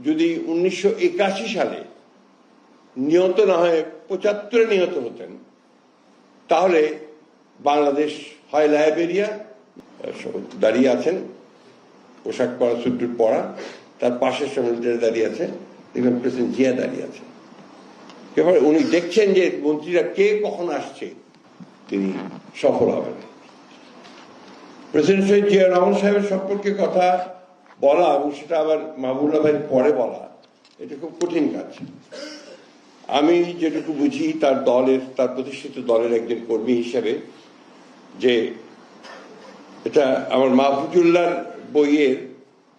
যদি 1981 সালে নিহত না হয়ে 75-এ নিহত হতেন, তাহলে বাংলাদেশ হয় লাইবেরিয়া, দাঁড়িয়ে আছেন পোশাক পরা, স্যুট পরা, তার পাশের সঙ্গে দাঁড়িয়ে আছে, দেখবেন প্রেসিডেন্ট জিয়া দাঁড়িয়ে আছে। এবার উনি দেখছেন যে মন্ত্রীরা কে কখন আসছে, তিনি সফল হবেন। প্রেসিডেন্ট শহীদ জিয়া রহমান সাহেবের সম্পর্কে কথা বলা এবং সেটা আবার মাহবুবুল্লাহ ভাইয়ের পরে বলা, এটা খুব কঠিন কাজ। আমি যেটুকু বুঝি তার প্রতিষ্ঠিত দলের একজন কর্মী হিসেবে, যে এটা আমার মাহফুজুল্লাহর বইয়ের,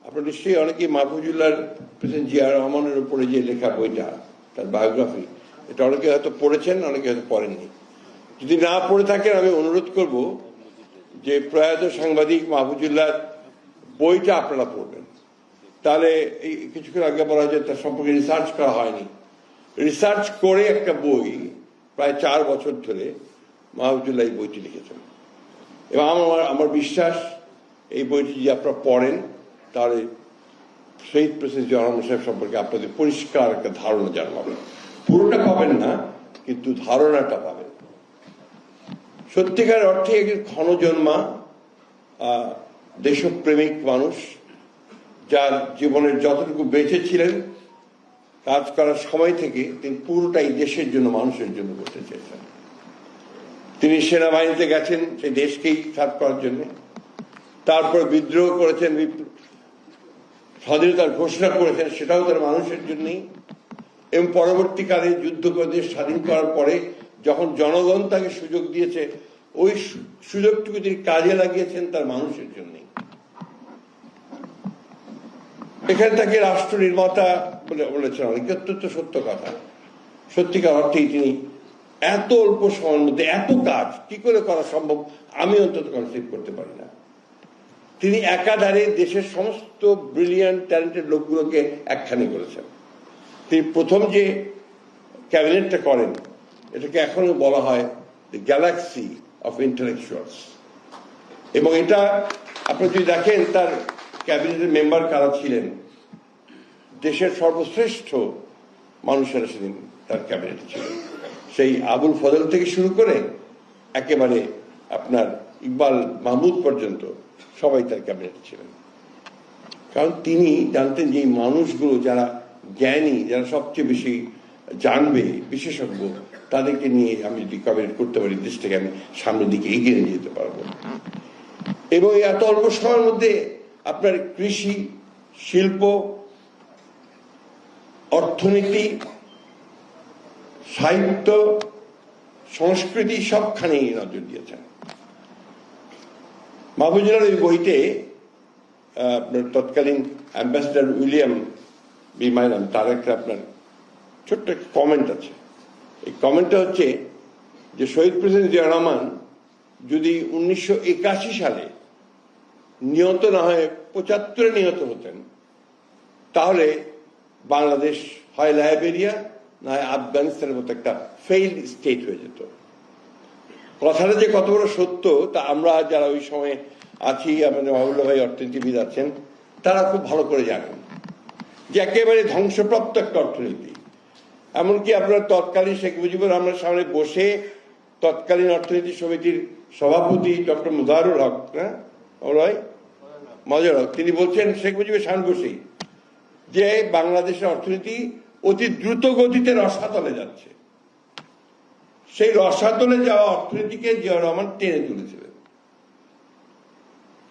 আপনার নিশ্চয়ই অনেকেই মাহফুজুল্লাহর প্রেসিডেন্ট জিয়া রহমানের উপরে যে লেখা বইটা, তার বায়োগ্রাফি, এটা অনেকে হয়তো পড়েছেন, অনেকে হয়তো পড়েননি। যদি না পড়ে থাকেন, আমি অনুরোধ করব যে প্রয়াত সাংবাদিক মাহফুজুল্লাহর বইটা আপনারা পড়বেন। তাহলে এই কিছুক্ষণ আগে বলা হয় যে তার সম্পর্কে রিসার্চ করা হয়নি। রিসার্চ করে একটা বই প্রায় 4 বছর ধরে মাহফুজুল্লাহ এই বইটি লিখেছেন, এবং আমার বিশ্বাস এই বইটি যদি আপনারা পড়েন, তাহলে শহীদ প্রেসিডেন্ট জিয়া রহমান সাহেব সম্পর্কে আপনাদের পরিষ্কার একটা ধারণা জানবেন। পুরোটা পাবেন না, কিন্তু ধারণাটা পাবেন। সত্যিকার অর্থে একজন ক্ষণজন্মা দেশপ্রেমিক মানুষ, যার জীবনের যতটুকু বেঁচে ছিলেন, কাজ করার সময় থেকে তিনি পুরোটাই দেশের জন্য, মানুষের জন্য করতে চেয়েছেন। তিনি সেনাবাহিনীতে গেছেন সেই দেশকেই সার্ভ করার জন্য, তারপর বিদ্রোহ করেছেন, স্বাধীনতার ঘোষণা করেছেন, সেটাও তার মানুষের জন্যই। এবং পরবর্তীকালে যুদ্ধ করে দেশ স্বাধীন করার পরে যখন জনগণ তাকে সুযোগ দিয়েছে, ওই সুযোগটুকু তিনি কাজে লাগিয়েছেন তার মানুষের জন্যই। এখানে তাকে রাষ্ট্র নির্মাতা বলেছেন অনেকে, অত্যন্ত সত্য কথা। সত্যিকার অর্থেই তিনি এত অল্প সময়ের মধ্যে এত কাজ কি করে করা সম্ভব, আমি অন্তত কনসিভ করতে পারি না। তিনি একাধারে দেশের সমস্ত ব্রিলিয়ান্ট ট্যালেন্টেড লোকগুলোকে একখানে করেছেন। তিনি প্রথম যে ক্যাবিনেটটা করেন, এটাকে এখনো বলা হয় দ্য গ্যালাক্সি অফ ইন্টেলেকচুয়ালস। এবং এটা আপনি যদি দেখেন তার ক্যাবিনেটের মেম্বার কারা ছিলেন, দেশের সর্বশ্রেষ্ঠ মানুষেরা সেদিন তার ক্যাবিনেটে ছিলেন। সেই আবুল ফজল থেকে শুরু করে একেবারে আপনার ইকবাল মাহমুদ পর্যন্ত সবাই তার ক্যাবিনেটে ছিলেন। কারণ তিনি জানতেন যে এই মানুষগুলো যারা জ্ঞানী, যারা সবচেয়ে বেশি জানবে, বিশেষজ্ঞ, তাদেরকে নিয়ে আমি যদি ক্যাবিনেট করতে পারি, দেশটাকে আমি সামনের দিকে এগিয়ে নিয়ে যেতে পারবো। এবং এত অল্প সময়ের মধ্যে আপনার কৃষি, শিল্প, অর্থনীতি, সাহিত্য, সংস্কৃতি সবখানেই নজর দিয়েছেন। মাহফুজুল্লাহর ওই বইতে আপনার তৎকালীন অ্যাম্বাসেডর উইলিয়াম বি মাইনাম, তার একটা আপনার ছোট্ট একটা কমেন্ট আছে। এই কমেন্টটা হচ্ছে যে শহীদ প্রেসিডেন্ট জিয়া রহমান যদি 1981 সালে নিহত না হয়ে 75-এ নিহত হতেন, তাহলে বাংলাদেশ হয় লাইবেরিয়া না হয় আফগানিস্তানের মতো একটা ফেইল্ড স্টেট হয়ে যেত। কথাটা যে কত বড় সত্য তা আমরা যারা ওই সময় আছি, আমাদের মাহবুবুল্লাহ ভাই অর্থনীতিবিদ আছেন, তারা খুব ভালো করে জানেন যে একেবারে ধ্বংসপ্রাপ্ত একটা অর্থনীতি। এমনকি আপনার তৎকালীন শেখ মুজিবুর রহমানের সামনে বসে তৎকালীন অর্থনীতি সমিতির সভাপতি ডক্টর মুজাহিরুল হক, মজার হক, তিনি বলছেন শেখ মুজিবের সামনে বসেই যে বাংলাদেশের অর্থনীতি অতি দ্রুত গতিতে রসাতলে যাচ্ছে। সেই রসাতলে যাওয়া অর্থনীতিকে জিয়া রহমান টেনে তুলেছিলেন।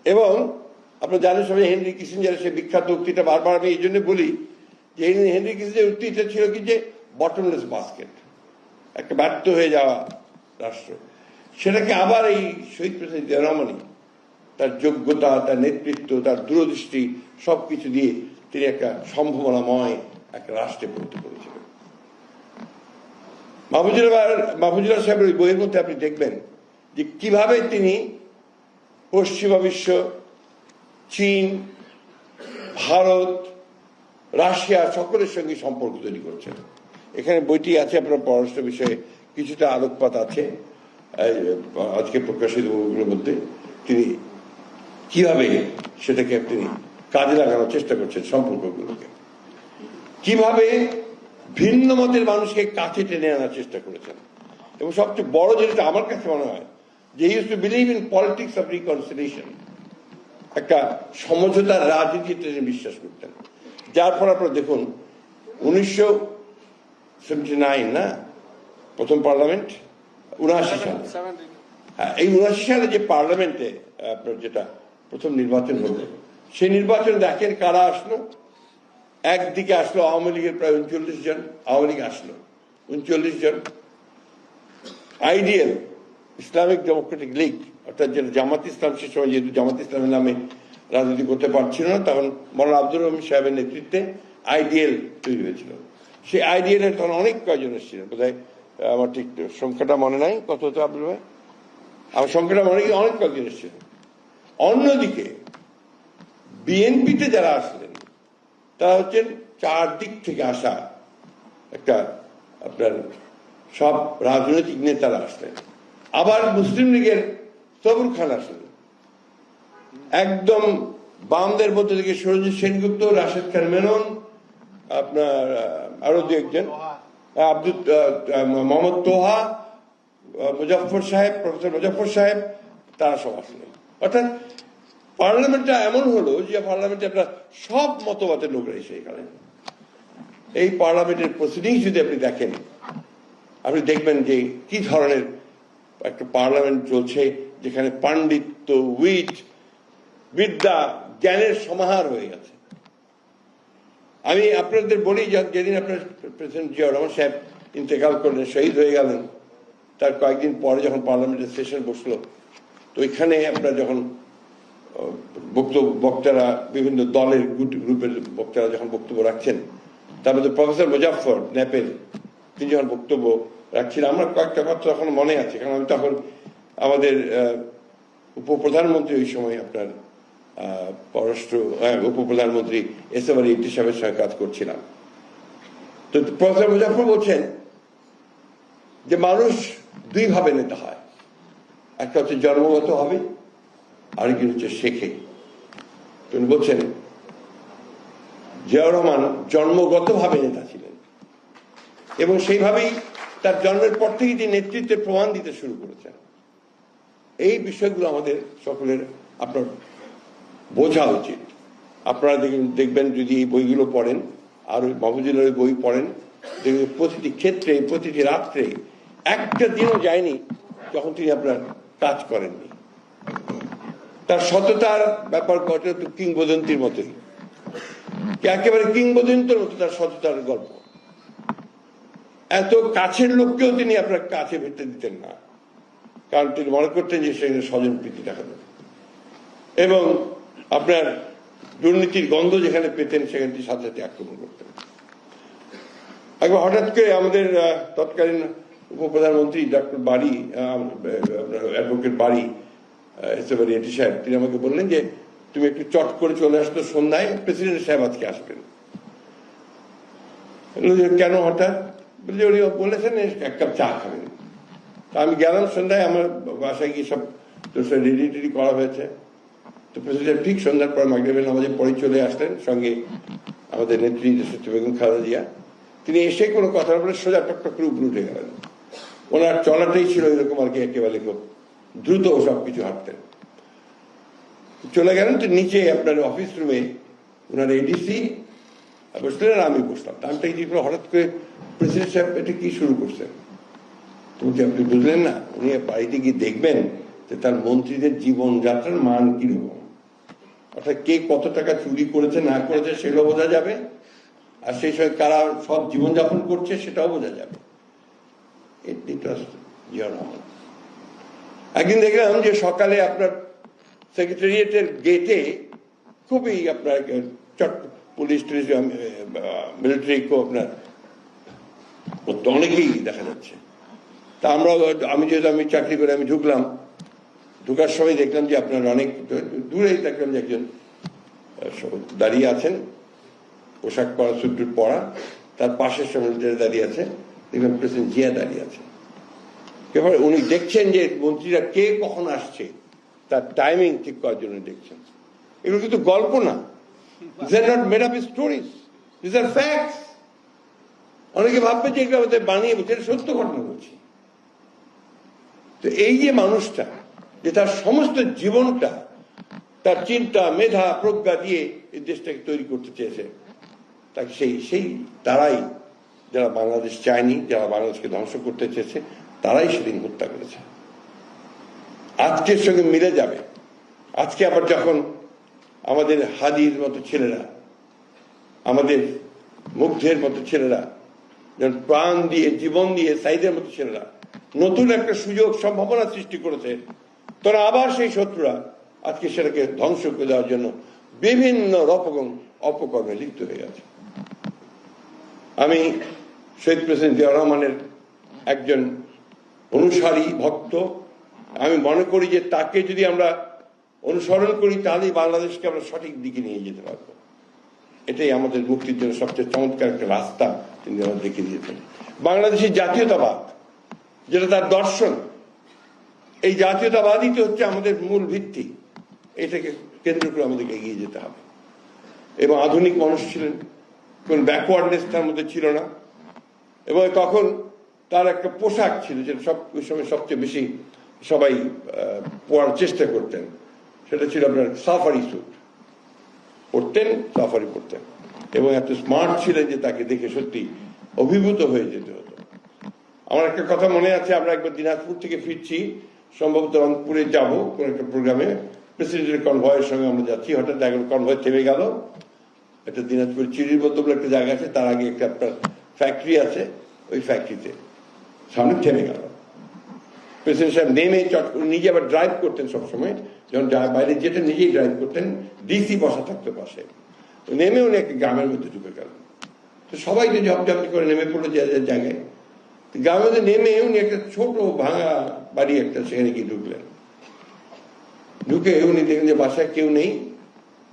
এবং আপনারা জানেন সবাই হেনরি কিসিঞ্জারের সেই বিখ্যাত উক্তিটা, বারবার আমি এই জন্য বলি যে হেনরি কিসিঞ্জারের উক্তিটা ছিল কি যে বটমলেস বাস্কেট, একটা ব্যর্থ হয়ে যাওয়া রাষ্ট্র। সেটাকে আবার এই শহীদ প্রেসিডেন্ট জিয়া রহমানই তার যোগ্যতা, তার নেতৃত্ব, তার দূরদৃষ্টি সবকিছু দিয়ে তিনি একটা সম্ভাবনাময় একটা রাষ্ট্রে পরিণত করেছিলেন। মাহফুজুল্লাহ সাহেবের ওই বইয়ের মধ্যে আপনি দেখবেন যে কিভাবে তিনি পশ্চিমা বিশ্ব, চীন, ভারত, রাশিয়া সকলের সঙ্গে সম্পর্ক তৈরি করছেন। এখানে বইটি আছে, আপনার পররাষ্ট্র বিষয়ে কিছুটা আলোকপাত আছে আজকে প্রকাশিত বইগুলোর মধ্যে। তিনি কিভাবে সেটাকে তিনি কাজে লাগানোর চেষ্টা করছেন সম্পর্কগুলোকে। কিভাবে ভিন্ন মতের মানুষকে কাছে টেনে আনার চেষ্টা করেছেন। এবং সবচেয়ে বড় যেটা আমার কাছে মনে হয় যে use to believe in politics of reconciliation, একটা সমঝোতার রাজনীতিতে তিনি বিশ্বাস করতেন। যার ফলে আপনারা দেখুন 1979 না প্রথম পার্লামেন্ট, 79 সালে, হ্যাঁ, এই 79 সালে যে পার্লামেন্টে আপনার যেটা প্রথম নির্বাচন হলো, সেই নির্বাচন দেখেন কারা আসলো। একদিকে আসলো আওয়ামী লীগের প্রায় 39 জন, আওয়ামী লীগ আসলো 39 জন, আইডিএল ইসলামিক ডেমোক্রেটিক লীগ অর্থাৎ যেটা জামাত ইসলাম, সে সময় যেহেতু জামাত ইসলামের নামে রাজনীতি করতে পারছিল না, তখন মৌলানা আব্দুর রহিম সাহেবের নেতৃত্বে আইডিএল তৈরি হয়েছিল। সেই আইডিএল এর তখন অনেক কয়জন এসেছিলেন, বোধহয় আমার ঠিক সংখ্যাটা মনে নাই কত হতো আব্দুল ভাই, আমার সংখ্যাটা মনে কি অনেক কয়েকজন এসেছিলেন। অন্যদিকে বিএনপিতে যারা আসলেন তারা হচ্ছেন চারদিক থেকে আসা একটা আপনার সব রাজনৈতিক নেতারা আসলেন। আবার মুসলিম লীগের সবুর খান আসলেন, একদম বামদের মধ্যে থেকে সুরজিৎ সেনগুপ্ত, রাশেদ খান মেনন, আপনার আরো দু একজন, মোহাম্মদ তোহা, মুজফর সাহেব, প্রফেসর মুজফর সাহেব, তারা সব আসলেন। অর্থাৎ পার্লামেন্টটা এমন হলো যে পার্লামেন্টে আপনার সব মতবাদের লোকরা এসে এখানে। এই পার্লামেন্টের প্রসিডিংস যদি আপনি দেখেন, আপনি দেখবেন যে কি ধরনের একটা পার্লামেন্ট চলছে, যেখানে পাণ্ডিত্য, বিদ্যা, জ্ঞানের সমাহার হয়ে গেছে। আমি আপনাদের বলি, যেদিন আপনার প্রেসিডেন্ট জিয়াউর রহমান সাহেব ইন্তেকাল করলেন, শহীদ হয়ে গেলেন, তার কয়েকদিন পরে যখন পার্লামেন্টের সেশন বসলো, তো ওইখানে আপনার যখন বক্তারা বিভিন্ন দলের গ্রুপের বক্তারা যখন বক্তব্য রাখছেন, তার মধ্যে প্রফেসর মুজাফফর নেপেল তিনি যখন বক্তব্য রাখছিলেন, আমার কয়েকটা কথা তখন মনে আছে, কারণ আমি তখন আমাদের উপপ্রধানমন্ত্রী ওই সময় আপনার উপপ্রধানমন্ত্রী এসএম আলী ইদ্রিস সাহেবের সঙ্গে কাজ করছিলাম। তো প্রফেসর মুজাফফর বলছেন যে মানুষ দুই ভাবে নেতা হয়, একটা হচ্ছে জন্মগত হবে, আরেকটি হচ্ছে শেখে। তিনি বলছেন জিয়াউর রহমান জন্মগত ভাবে নেতা ছিলেন এবং সেইভাবেই তার জন্মের পর থেকে যে নেতৃত্বের প্রমাণ দিতে শুরু করেছেন। এই বিষয়গুলো আমাদের সকলের আপনার বোঝা উচিত। আপনারা দেখবেন যদি এই বইগুলো পড়েন, আর ওই মাহফুজুলের বই পড়েন, দেখবেন প্রতিটি ক্ষেত্রে, প্রতিটি রাত্রে একটা দিনও যায়নি যখন তিনি আপনার কাজ করেননি। তার সততার ব্যাপার ঘটে তো কিংবদন্তির মতোই, একেবারে কিংবদন্তির মতো তার সততার গল্প। এত কাছের লোককেও তিনি আপনার কাছে ভেটে দিতেন না, কারণ তিনি মনে করতেন যে সেখানে স্বজন প্রীতি দেখাবে, এবং আপনার দুর্নীতির গন্ধ যেখানে পেতেন সেখানে তিনি সাথে সাথে আক্রমণ করতেন। একবার হঠাৎ করে আমাদের তৎকালীন উপপ্রধানমন্ত্রী ডক্টর বাড়ি, আপনার অ্যাডভোকেট বাড়ি এসএম আলী ইদ্রিস সাহেব, তিনি আমাকে বললেন যে তুমি একটু চট করে চলে আসতো সন্ধ্যায়, প্রেসিডেন্ট সাহেব আজকে আসবেন। কেন হঠাৎ? বলছে উনি বলেছেন এক কাপ চা খাবেন। তা আমি গেলাম সন্ধ্যায়, আমার বাসায় গিয়ে সব রেডি টেডি করা হয়েছে। তো প্রেসিডেন্ট ঠিক সন্ধ্যার পর মাগরিবের নামাজে পরে চলে আসলেন, সঙ্গে আমাদের নেত্রী দেশনেত্রী বেগম খালেদা জিয়া। তিনি এসে কোনো কথা বলে সোজা টকটক করে উপরে উঠে গেলেন। ওনার চলাটাই ছিল এরকম আর কি, একেবারে খুব দ্রুত সবকিছু হাঁটতেন। চলে গেলেন তো নিচে আপনার অফিস রুমে ওনার এডিসি বসলেন আর আমি বসলাম। টাইমটা কি হঠাৎ করে প্রেসিডেন্ট সাহেব এটা কি শুরু করছেন? তুমি কি আপনি বুঝলেন না? উনি বাড়িতে গিয়ে দেখবেন যে তার মন্ত্রীদের জীবনযাত্রার মান কিরকম, অর্থাৎ কে কত টাকা চুরি করেছে না করেছে সেটাও বোঝা যাবে, আর সেই সময় কারা সব জীবনযাপন করছে সেটাও বোঝা যাবে। জিয়াউর রহমান। একদিন দেখলাম যে সকালে আপনার সেক্রেটারিয়েটের গেটে খুবই আপনার পুলিশ টুলিশ মিলিটারি আপনার অনেকেই দেখা যাচ্ছে। তা আমি যেহেতু আমি চাকরি করে আমি ঢুকলাম, ঢুকার সময় দেখলাম যে আপনার অনেক দূরেই দেখলাম যে একজন দাঁড়িয়ে আছেন, পোশাক পরা, স্যুট পরা, তার পাশের সময় দাঁড়িয়ে আছে, দেখলাম প্রেসিডেন্ট জিয়া দাঁড়িয়ে আছে। এবার উনি দেখছেন যে মন্ত্রীরা কে কখন আসছে, তার টাইমিং ঠিক করার জন্য দেখছেন। এগুলো কিন্তু গল্প না, these are not made up stories, these are facts. অনেকে ভাববে যে এগুলো আমাদের বানিয়ে বলছে, এটা সত্য ঘটনা বলছি। তো এই যে মানুষটা, যে তার সমস্ত জীবনটা তার চিন্তা, মেধা, প্রজ্ঞা দিয়ে এই দেশটাকে তৈরি করতে চেয়েছে, তাকে সেই তারাই, যারা বাংলাদেশ চায়নি, যারা বাংলাদেশকে ধ্বংস করতে চেয়েছে, তারাই সেদিন হত্যা করেছে। আজকের সঙ্গে মিলে যাবে। আজকে আবার যখন আমাদের হাদির মতো ছেলেরা, আমাদের মুগ্ধের মতো ছেলেরা, যেমন প্রাণ দিয়ে, জীবন দিয়ে, সাইদের মতো ছেলেরা নতুন একটা সুযোগ, সম্ভাবনা সৃষ্টি করেছে, তারা আবার সেই শত্রুরা আজকে সেটাকে ধ্বংস করে দেওয়ার জন্য বিভিন্ন রকম অপকর্মে লিপ্ত হয়ে গেছে। আমি শহীদ প্রেসিডেন্ট জিয়া রহমানের একজন অনুসারী, ভক্ত। আমি মনে করি যে তাকে যদি আমরা অনুসরণ করি, তাহলেই বাংলাদেশকে আমরা সঠিক দিকে নিয়ে যেতে পারবো। এটাই আমাদের মুক্তির জন্য সবচেয়ে চমৎকার একটা রাস্তা তিনি আমাদের দেখিয়ে দিয়েছেন। বাংলাদেশের জাতীয়তাবাদ, যেটা তার দর্শন, এই জাতীয়তাবাদই তো হচ্ছে আমাদের মূল ভিত্তি। এটাকে কেন্দ্র করে আমাদেরকে এগিয়ে যেতে হবে। এবং আধুনিক মানুষ ছিলেন, কোন ব্যাকওয়ার্ডনেস তার মধ্যে ছিল না। এবং তখন তার একটা পোশাক ছিল, যেটা ওই সময় সবচেয়ে বেশি সবাই পরার চেষ্টা করতেন, সেটা ছিল আপনার সাফারি স্যুট পরতেন, সাফারি পরতেন, এবং এত স্মার্ট ছিলেন যে তাকে দেখে সত্যি অভিভূত হয়ে যেতে হতো। আমার একটা কথা মনে আছে, আমরা একবার দিনাজপুর থেকে ফিরছি, সম্ভবত রংপুরে যাব কোন একটা প্রোগ্রামে, প্রেসিডেন্টের কনভয়ের সঙ্গে আমরা যাচ্ছি, হঠাৎ দেখলাম কনভয় থেমে গেল। একটা দিনাজপুর চিড়ির মতো বলে একটা জায়গা আছে, তার আগে একটা আপনার ফ্যাক্টরি আছে, ওই ফ্যাক্টরিতে সামনে থেমে গেল। প্রেসিডেন্ট সাহেব নেমে চট করে, নিজে আবার ড্রাইভ করতেন সবসময়, যখন বাইরে যেটা নিজেই ড্রাইভ করতেন, ডিসি বসা থাকতো পাশে, নেমে উনি একটা গ্রামের মধ্যে ঢুকে গেল। তো সবাই তো ঝপঝপ করে নেমে পড়লো যে জায়গায়। গ্রামের মধ্যে নেমে উনি একটা ছোট ভাঙা বাড়ি একটা, সেখানে গিয়ে ঢুকলেন। ঢুকে উনি দেখলেন যে বাসায় কেউ নেই।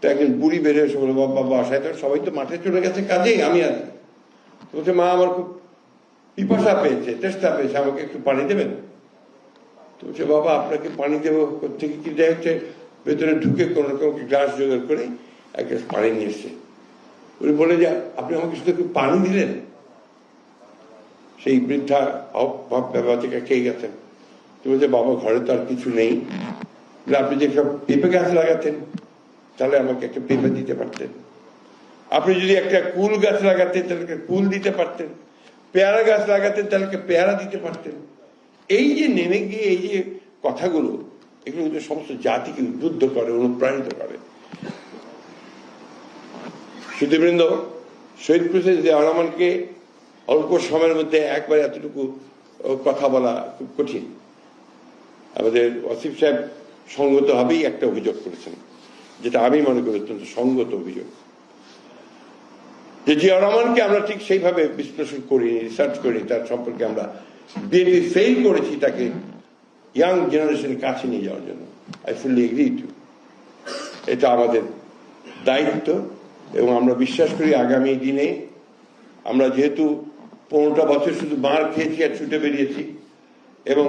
তো একজন বুড়ি বের হয়ে বলল, বাবা বাসায় তো সবাই তো মাঠে চলে গেছে কাজে, আমি আছি। বলছে, মা আমার খুব পিপাসা পেয়েছে, তেষ্টা পেয়েছে, আমাকে একটু পানি দেবেন? তো বলছে, বাবা আপনাকে পানি দেবো থেকে কি দেয় হচ্ছে, ভেতরে ঢুকে কোনো রকম গ্লাস জোগাড় করে এক গ্লাস পানি নিয়ে এসছে। উনি বলে যে, আপনি আমাকে শুধু একটু পানি দিলেন? সেই বৃদ্ধা বাচ্চাকে খেয়ে গেছেন। তো বলছে, বাবা ঘরে তো আর কিছু নেই, আপনি যে সব পেঁপে গাছ লাগাতেন, তাহলে আমাকে একটা পেঁপে দিতে পারতেন। আপনি যদি একটা কুল গাছ লাগাতেন, তাহলে কুল দিতে পারতেন। পেয়ারা গাছ লাগাতেন, তাহলে পেয়ারা দিতে পারতেন। এই যে নেমে গিয়ে এই যে কথাগুলো, এগুলো কিন্তু সমস্ত জাতিকে উদ্বুদ্ধ করে, অনুপ্রাণিত করে। সুধীবৃন্দ, শহীদ প্রেসিডেন্ট জিয়া রহমানকে অল্প সময়ের মধ্যে একবার এতটুকু কথা বলা খুব কঠিন। আমাদের ওয়াসিফ সাহেব সঙ্গতভাবেই একটা অভিযোগ করেছেন, যেটা আমি মনে করি অত্যন্ত সঙ্গত অভিযোগ, যে জিয়া রহমানকে আমরা ঠিক সেইভাবে বিশ্লেষণ করিনি, রিসার্চ করিনি, তার সম্পর্কে আমরা বিএনপি ফেল করেছি তাকে ইয়াং জেনারেশনের কাছে নিয়ে যাওয়ার জন্য। আই ফুললি এগ্রি টু, এটা আমাদের দায়িত্ব। এবং আমরা বিশ্বাস করি আগামী দিনে আমরা যেহেতু 15টা বছর শুধু মার খেয়েছি আর ছুটে বেরিয়েছি এবং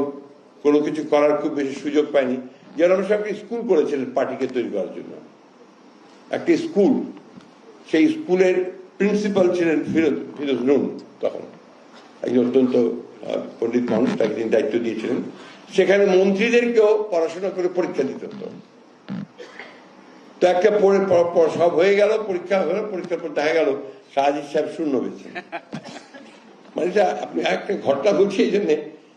কোনো কিছু করার খুব বেশি সুযোগ পাইনি। যেন আমরা সব স্কুল করেছিলেন পার্টিকে তৈরি করার জন্য, একটি স্কুল। সেই স্কুলের প্রিন্সিপাল ছিলেন ফিরোজ নুন, তখন একজন অত্যন্ত পণ্ডিত মানুষ, তাকে তিনি দায়িত্ব দিয়েছিলেন। সেখানে মন্ত্রীদেরকেও পড়াশোনা করে পরীক্ষা দিতে হতো। তো একটা সব হয়ে গেল, পরীক্ষা হলো, পরীক্ষার পর দেখা গেল সাজিদ সাহেব শূন্য পেয়েছেন। মানে আপনি একটা ঘটনা বলছি এই জন্যে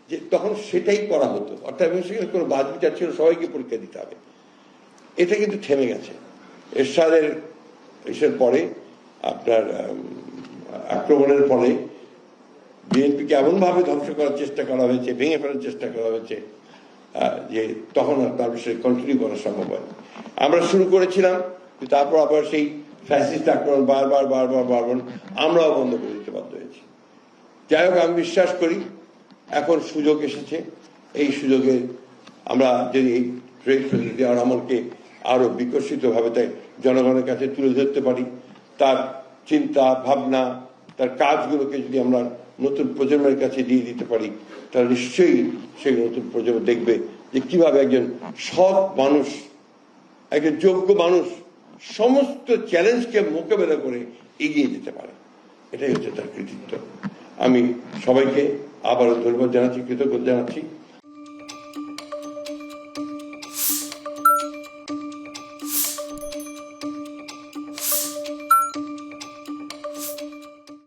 যে তখন সেটাই করা হতো, অর্থাৎ সেখানে কোনো বাদ বিচার ছিল, সবাইকে পরীক্ষা দিতে হবে। এটা কিন্তু থেমে গেছে এরশাদের পরে, আপনার আক্রমণের ফলে বিএনপিকে এমনভাবে ধ্বংস করার চেষ্টা করা হয়েছে, ভেঙে ফেলার চেষ্টা করা হয়েছে, যে তখন আর তার বিষয়ে কন্টিনিউ করা সম্ভব হয়। আমরা শুরু করেছিলাম, তারপর আবার সেই ফ্যাসিস্ট আক্রমণ বারবার আমরাও বন্ধ করে দিতে বাধ্য হয়েছি। যাই হোক, আমি বিশ্বাস করি এখন সুযোগ এসেছে। এই সুযোগে আমরা যদি এই শহীদ জিয়া রহমানকে আরো বিকশিত ভাবে তাই জনগণের কাছে তুলে ধরতে পারি, তার চিন্তা ভাবনা, তার কাজগুলোকে যদি আমরা নতুন প্রজন্মের কাছে দিয়ে দিতে পারি, তাহলে নিশ্চয়ই সেই নতুন প্রজন্ম দেখবে যে কিভাবে একজন সৎ মানুষ, একজন যোগ্য মানুষ সমস্ত চ্যালেঞ্জকে মোকাবেলা করে এগিয়ে যেতে পারে। এটাই হচ্ছে তার কৃতিত্ব। আমি সবাইকে আবারও ধন্যবাদ জানাচ্ছি, কৃতজ্ঞতা জানাচ্ছি।